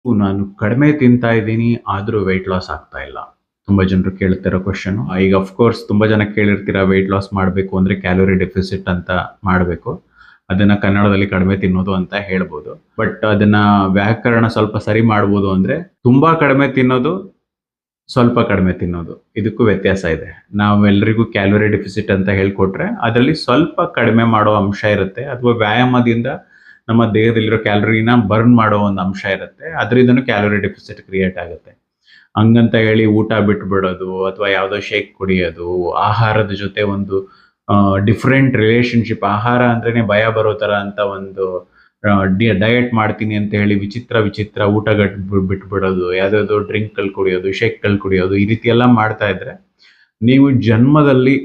ನಾನು ಕಡಿಮೆ ತಿಂತಾ ಇದ್ದೀನಿ ಆದ್ರೂ ವೆಯ್ಟ್ ಲಾಸ್ ಆಗ್ತಾ ಇಲ್ಲ. ತುಂಬಾ ಜನರು ಕೇಳ್ತಿರೋ ಕ್ವೆಶ್ಚನ್. ಈಗ ಆಫ್ ಕೋರ್ಸ್ ತುಂಬಾ ಜನ ಕೇಳಿರ್ತೀರಾ ವೆಯ್ಟ್ ಲಾಸ್ ಮಾಡಬೇಕು ಅಂದ್ರೆ ಕ್ಯಾಲೋರಿ ಡೆಫಿಸಿಟ್ ಅಂತ ಮಾಡಬೇಕು. ಅದನ್ನ ಕನ್ನಡದಲ್ಲಿ ಕಡಿಮೆ ತಿನ್ನೋದು ಅಂತ ಹೇಳ್ಬೋದು. ಬಟ್ ಅದನ್ನ ವ್ಯಾಕರಣ ಸ್ವಲ್ಪ ಸರಿ ಮಾಡ್ಬೋದು ಅಂದ್ರೆ ತುಂಬಾ ಕಡಿಮೆ ತಿನ್ನೋದು, ಸ್ವಲ್ಪ ಕಡಿಮೆ ತಿನ್ನೋದು ಇದಕ್ಕೂ ವ್ಯತ್ಯಾಸ ಇದೆ. ನಾವೆಲ್ಲರಿಗೂ ಕ್ಯಾಲೋರಿ ಡೆಫಿಸಿಟ್ ಅಂತ ಹೇಳ್ಕೊಟ್ರೆ ಅದರಲ್ಲಿ ಸ್ವಲ್ಪ ಕಡಿಮೆ ಮಾಡೋ ಅಂಶ ಇರುತ್ತೆ, ಅಥವಾ ವ್ಯಾಯಾಮದಿಂದ ನಮ್ಮ ದೇಹದಲ್ಲಿರೋ ಕ್ಯಾಲರಿನ ಬರ್ನ್ ಮಾಡೋ ಒಂದು ಅಂಶ ಇರುತ್ತೆ, ಅದರಿಂದನೂ ಕ್ಯಾಲೋರಿ ಡೆಫಿಸಿಟ್ ಕ್ರಿಯೇಟ್ ಆಗುತ್ತೆ. ಹಂಗಂತ ಹೇಳಿ ಊಟ ಬಿಟ್ಬಿಡೋದು ಅಥವಾ ಯಾವುದೋ ಶೇಕ್ ಕುಡಿಯೋದು, ಆಹಾರದ ಜೊತೆ ಒಂದು ಡಿಫ್ರೆಂಟ್ ರಿಲೇಶನ್ಶಿಪ್, ಆಹಾರ ಅಂದ್ರೇನೆ ಭಯ ಬರೋ ಥರ ಅಂತ ಒಂದು ಡಯಟ್ ಮಾಡ್ತೀನಿ ಅಂತ ಹೇಳಿ ವಿಚಿತ್ರ ವಿಚಿತ್ರ ಊಟಗಟ್ಟು ಬಿಟ್ಬಿಡೋದು, ಯಾವುದಾದ್ರು ಡ್ರಿಂಕ್ಗಳು ಕುಡಿಯೋದು, ಶೇಕ್ಗಳು ಕುಡಿಯೋದು, ಈ ರೀತಿ ಎಲ್ಲ ಮಾಡ್ತಾ ಇದ್ರೆ ನೀವು ಜನ್ಮದಲ್ಲಿ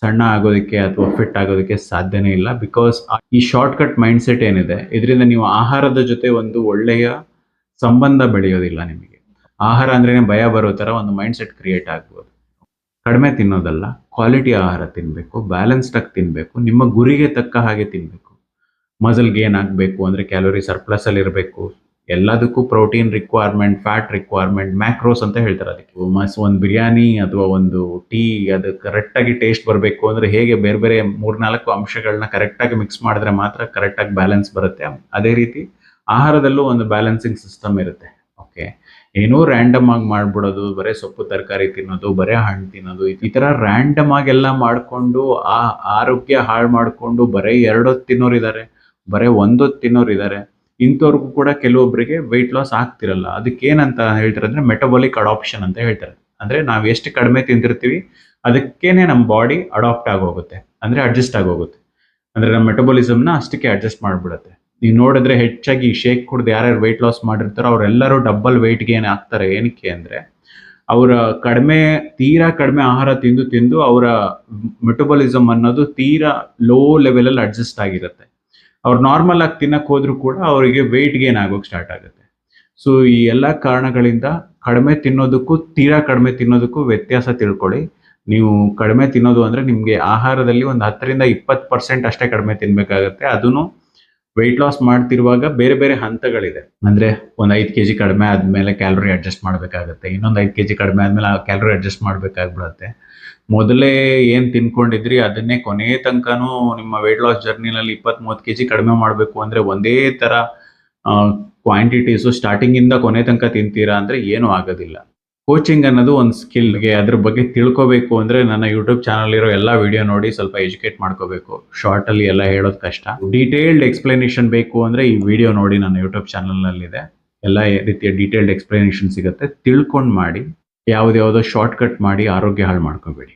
ಸಣ್ಣ ಆಗೋದಕ್ಕೆ ಅಥವಾ ಫಿಟ್ ಆಗೋದಕ್ಕೆ ಸಾಧ್ಯನೇ ಇಲ್ಲ. ಬಿಕಾಸ್ ಈ ಶಾರ್ಟ್ ಕಟ್ ಮೈಂಡ್ ಸೆಟ್ ಏನಿದೆ, ಇದರಿಂದ ನೀವು ಆಹಾರದ ಜೊತೆ ಒಂದು ಒಳ್ಳೆಯ ಸಂಬಂಧ ಬೆಳೆಯೋದಿಲ್ಲ ನಿಮಗೆ. ಆಹಾರ ಅಂದ್ರೇನೆ ಭಯ ಬರೋ ಥರ ಒಂದು ಮೈಂಡ್ ಸೆಟ್ ಕ್ರಿಯೇಟ್ ಆಗ್ಬೋದು. ಕಡಿಮೆ ತಿನ್ನೋದಲ್ಲ, ಕ್ವಾಲಿಟಿ ಆಹಾರ ತಿನ್ನಬೇಕು, ಬ್ಯಾಲೆನ್ಸ್ಡ್ ಆಗಿ ತಿನ್ನಬೇಕು, ನಿಮ್ಮ ಗುರಿಗೆ ತಕ್ಕ ಹಾಗೆ ತಿನ್ನಬೇಕು. ಮಸಲ್ ಗೇನ್ ಆಗಬೇಕು ಅಂದರೆ ಕ್ಯಾಲೋರಿ ಸರ್ಪ್ಲಸ್ ಅಲ್ಲಿ ಇರಬೇಕು. ಎಲ್ಲದಕ್ಕೂ ಪ್ರೋಟೀನ್ ರಿಕ್ವೈರ್ಮೆಂಟ್, ಫ್ಯಾಟ್ ರಿಕ್ವೈರ್ಮೆಂಟ್, ಮ್ಯಾಕ್ರೋಸ್ ಅಂತ ಹೇಳ್ತಾರೆ ಅದಕ್ಕೆ. ಒಂದು ಬಿರಿಯಾನಿ ಅಥವಾ ಒಂದು ಟೀ ಅದು ಕರೆಕ್ಟಾಗಿ ಟೇಸ್ಟ್ ಬರಬೇಕು ಅಂದರೆ ಹೇಗೆ ಬೇರೆ ಬೇರೆ 3-4 ಅಂಶಗಳನ್ನ ಕರೆಕ್ಟಾಗಿ ಮಿಕ್ಸ್ ಮಾಡಿದ್ರೆ ಮಾತ್ರ ಕರೆಕ್ಟಾಗಿ ಬ್ಯಾಲೆನ್ಸ್ ಬರುತ್ತೆ. ಅದೇ ರೀತಿ ಆಹಾರದಲ್ಲೂ ಒಂದು ಬ್ಯಾಲೆನ್ಸಿಂಗ್ ಸಿಸ್ಟಮ್ ಇರುತ್ತೆ. ಓಕೆ, ಏನೋ ರ್ಯಾಂಡಮ್ ಆಗಿ ಮಾಡ್ಬಿಡೋದು, ಬರೀ ಸೊಪ್ಪು ತರಕಾರಿ ತಿನ್ನೋದು, ಬರೀ ಹಣ್ಣು ತಿನ್ನೋದು, ಈ ಥರ ರ್ಯಾಂಡಮ್ ಆಗೆಲ್ಲ ಮಾಡಿಕೊಂಡು ಆರೋಗ್ಯ ಹಾಳು ಮಾಡಿಕೊಂಡು ಬರೀ 2 ಹೊತ್ತು ತಿನ್ನೋರಿದ್ದಾರೆ, ಬರೀ 1 ಹೊತ್ತು ತಿನ್ನೋರಿದ್ದಾರೆ. ಇಂಥವ್ರಿಗೂ ಕೂಡ ಕೆಲವೊಬ್ಬರಿಗೆ ವೆಯ್ಟ್ ಲಾಸ್ ಆಗ್ತಿರಲ್ಲ. ಅದಕ್ಕೆ ಏನಂತ ಹೇಳ್ತಾರೆ ಅಂದರೆ ಮೆಟಬಾಲಿಕ್ ಅಡಾಪ್ಷನ್ ಅಂತ ಹೇಳ್ತಾರೆ. ಅಂದರೆ ನಾವು ಎಷ್ಟು ಕಡಿಮೆ ತಿಂದಿರ್ತೀವಿ ಅದಕ್ಕೇನೆ ನಮ್ಮ ಬಾಡಿ ಅಡಾಪ್ಟ್ ಆಗೋಗುತ್ತೆ, ಅಂದರೆ ಅಡ್ಜಸ್ಟ್ ಆಗೋಗುತ್ತೆ. ಅಂದರೆ ನಮ್ಮ ಮೆಟಬಾಲಿಸಮ್ನ ಅಷ್ಟಕ್ಕೆ ಅಡ್ಜಸ್ಟ್ ಮಾಡಿಬಿಡುತ್ತೆ. ನೀವು ನೋಡಿದ್ರೆ ಹೆಚ್ಚಾಗಿ ಶೇಕ್ ಕುಡ್ದು ಯಾರ್ಯಾರು ವೆಯ್ಟ್ ಲಾಸ್ ಮಾಡಿರ್ತಾರೋ ಅವರೆಲ್ಲರೂ ಡಬಲ್ ವೆಯ್ಟ್ ಗೇನ್ ಆಗ್ತಾರೆ. ಏನಕ್ಕೆ ಅಂದರೆ ಅವರ ತೀರಾ ಕಡಿಮೆ ಆಹಾರ ತಿಂದು ತಿಂದು ಅವರ ಮೆಟಬಾಲಿಸಮ್ ಅನ್ನೋದು ತೀರಾ ಲೋ ಲೆವೆಲಲ್ಲಿ ಅಡ್ಜಸ್ಟ್ ಆಗಿರುತ್ತೆ. ಅವ್ರು ನಾರ್ಮಲ್ ಆಗಿ ತಿನ್ನಕ್ಕೆ ಹೋದ್ರು ಕೂಡ ಅವರಿಗೆ ವೆಯ್ಟ್ ಗೇನ್ ಆಗೋಕೆ ಸ್ಟಾರ್ಟ್ ಆಗುತ್ತೆ. ಸೊ ಈ ಎಲ್ಲ ಕಾರಣಗಳಿಂದ ಕಡಿಮೆ ತಿನ್ನೋದಕ್ಕೂ ತೀರಾ ಕಡಿಮೆ ತಿನ್ನೋದಕ್ಕೂ ವ್ಯತ್ಯಾಸ ತಿಳ್ಕೊಳ್ಳಿ. ನೀವು ಕಡಿಮೆ ತಿನ್ನೋದು ಅಂದರೆ ನಿಮಗೆ ಆಹಾರದಲ್ಲಿ ಒಂದು 10-20% ಅಷ್ಟೇ ಕಡಿಮೆ ತಿನ್ನಬೇಕಾಗತ್ತೆ. ಅದನ್ನು ವೆಯ್ಟ್ ಲಾಸ್ ಮಾಡ್ತಿರುವಾಗ ಬೇರೆ ಬೇರೆ ಹಂತಗಳಿದೆ. ಅಂದರೆ ಒಂದು 5 kg ಕಡಿಮೆ ಆದಮೇಲೆ ಕ್ಯಾಲೋರಿ ಅಡ್ಜಸ್ಟ್ ಮಾಡಬೇಕಾಗತ್ತೆ, ಇನ್ನೊಂದು 5 kg ಕಡಿಮೆ ಆದಮೇಲೆ ಆ ಕ್ಯಾಲೋರಿ ಅಡ್ಜಸ್ಟ್ ಮಾಡಬೇಕಾಗ್ಬಿಡುತ್ತೆ. ಮೊದಲೇ ಏನು ತಿನ್ಕೊಂಡಿದ್ರಿ ಅದನ್ನೇ ಕೊನೆ ತನಕನೂ ನಿಮ್ಮ ವೆಯ್ಟ್ ಲಾಸ್ ಜರ್ನಿನಲ್ಲಿ 20-30 kg ಕಡಿಮೆ ಮಾಡಬೇಕು ಅಂದರೆ ಒಂದೇ ಥರ ಕ್ವಾಂಟಿಟೀಸು ಸ್ಟಾರ್ಟಿಂಗಿಂದ ಕೊನೆ ತನಕ ತಿಂತೀರಾ ಅಂದರೆ ಏನೂ ಆಗೋದಿಲ್ಲ. ಕೋಚಿಂಗ್ ಅನ್ನೋದು ಒಂದು ಸ್ಕಿಲ್ಗೆ, ಅದ್ರ ಬಗ್ಗೆ ತಿಳ್ಕೋಬೇಕು ಅಂದರೆ ನನ್ನ ಯೂಟ್ಯೂಬ್ ಚಾನಲ್ ಇರೋ ಎಲ್ಲ ವಿಡಿಯೋ ನೋಡಿ ಸ್ವಲ್ಪ ಎಜುಕೇಟ್ ಮಾಡ್ಕೋಬೇಕು. ಶಾರ್ಟಲ್ಲಿ ಎಲ್ಲ ಹೇಳೋದು ಕಷ್ಟ. ಡೀಟೇಲ್ಡ್ ಎಕ್ಸ್ಪ್ಲನೇಷನ್ ಬೇಕು ಅಂದರೆ ಈ ವಿಡಿಯೋ ನೋಡಿ, ನನ್ನ ಯೂಟ್ಯೂಬ್ ಚಾನಲ್ನಲ್ಲಿದೆ. ಎಲ್ಲ ರೀತಿಯ ಡೀಟೇಲ್ಡ್ ಎಕ್ಸ್ಪ್ಲನೇಷನ್ ಸಿಗುತ್ತೆ. ತಿಳ್ಕೊಂಡು ಮಾಡಿ, ಯಾವುದ್ಯಾವುದೋ ಶಾರ್ಟ್ ಕಟ್ ಮಾಡಿ ಆರೋಗ್ಯ ಹಾಳು ಮಾಡ್ಕೋಬೇಡಿ.